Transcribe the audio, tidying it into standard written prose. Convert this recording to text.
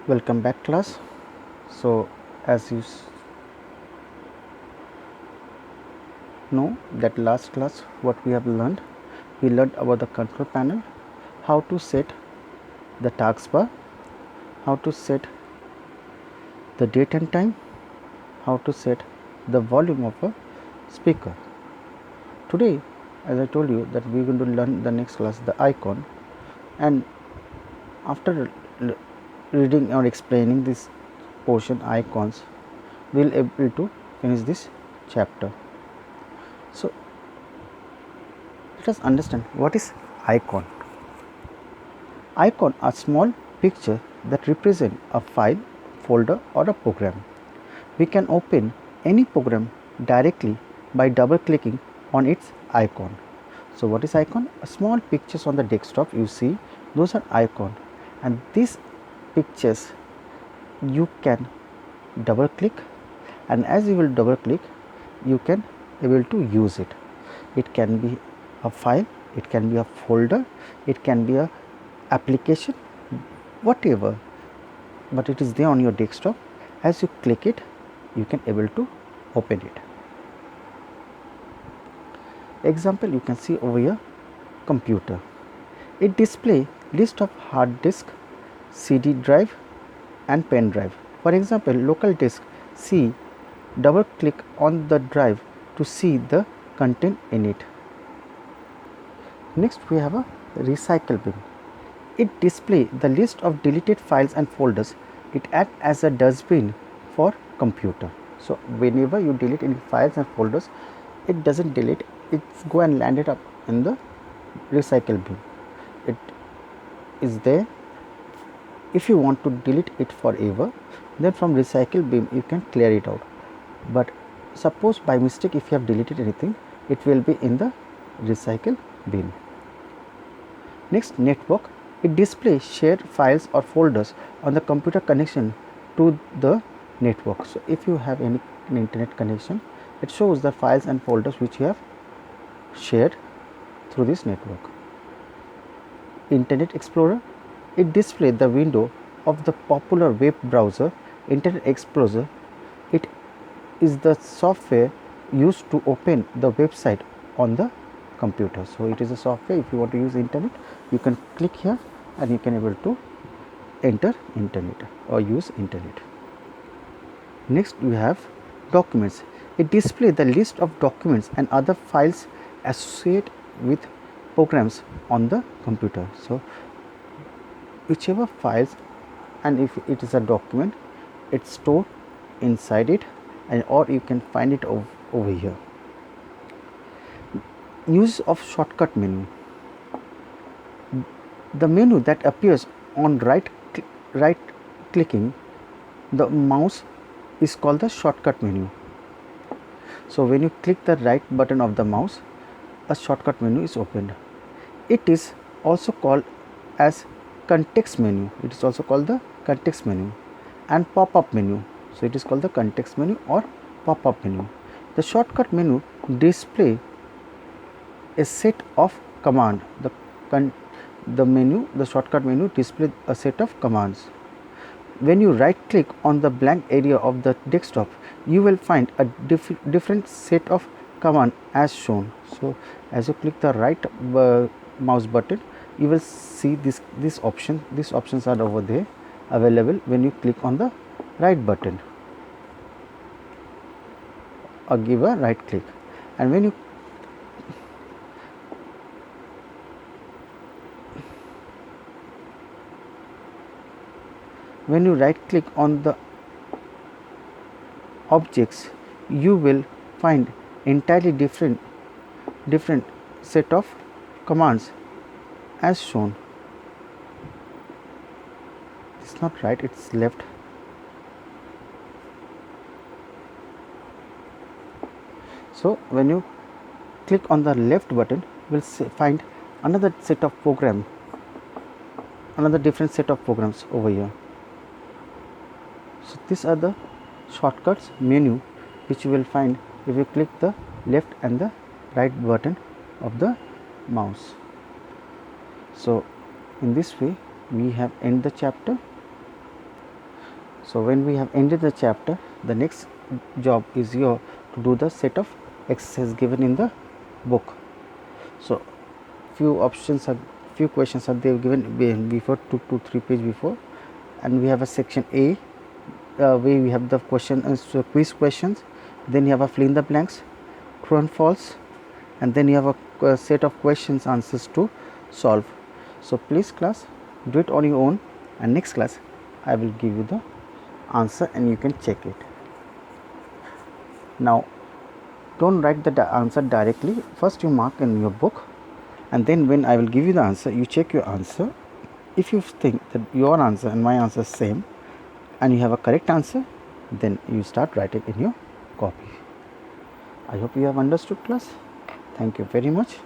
Welcome back, class. So, as you know, that last class, what we have learned, we learned about the control panel, how to set the taskbar, how to set the date and time, how to set the volume of a speaker. Today, as I told you, that we are going to learn the next class, the icon, and after reading or explaining this portion, icons, we will able to finish this chapter. So, let us understand what is icon. Icon are small picture that represent a file, folder or a program. We can open any program directly by double clicking on its icon. So what is icon? Small pictures on the desktop you see, those are icon, and these pictures you can double click, and as you will double click you can able to use it. It can be a file, it can be a folder, it can be a application, whatever, but it is there on your desktop. As you click it, you can able to open it. Example, you can see over here, computer. It display list of hard disk, CD drive and pen drive. For example, local disk C, double click on the drive to see the content in it. Next we have a recycle bin. It display the list of deleted files and folders. It acts as a dustbin for computer. So whenever you delete any files and folders, it doesn't delete, it's go and land it up in the recycle bin. It is there. If you want to delete it forever, then from recycle bin you can clear it out. But suppose by mistake if you have deleted anything, it will be in the recycle bin. Next, network. It displays shared files or folders on the computer connection to the network. So if you have any internet connection, it shows the files and folders which you have shared through this network. Internet Explorer. It displays the window of the popular web browser Internet Explorer. It is the software used to open the website on the computer. So it is a software. If you want to use internet, you can click here and you can able to enter internet or use internet. Next we have documents. It displays the list of documents and other files associated with programs on the computer. So whichever files, and if it is a document, it's stored inside it, and or you can find it over here. Use of shortcut menu. The menu that appears on right clicking the mouse is called the shortcut menu. So when you click the right button of the mouse, a shortcut menu is opened. It is also called as context menu. It is also called the context menu and pop-up menu. So it is called the context menu or pop-up menu. The shortcut menu display a set of command. The shortcut menu displays a set of commands. When you right click on the blank area of the desktop, you will find a different set of command as shown. So as you click the right mouse button, you will see this option. These options are over there available when you click on the right button or give a right click, and when you right click on the objects, you will find entirely different set of commands as shown. It's not right, it's left. So when you click on the left button, you will find another set of program, another different set of programs over here. So these are the shortcuts menu which you will find if you click the left and the right button of the mouse. So in this way we have end the chapter. So when we have ended the chapter, the next job is your to do the set of exercises given in the book. So few questions are there given before 2 to 3 page before, and we have a section A where we have the quiz questions, then you have a fill in the blanks, true and false, and then you have a set of questions answers to solve. So please class, do it on your own, and next class I will give you the answer and you can check it. Now don't write the answer directly, first you mark in your book, and then when I will give you the answer, you check your answer. If you think that your answer and my answer is same and you have a correct answer, then you start writing in your copy. I hope you have understood class. Thank you very much.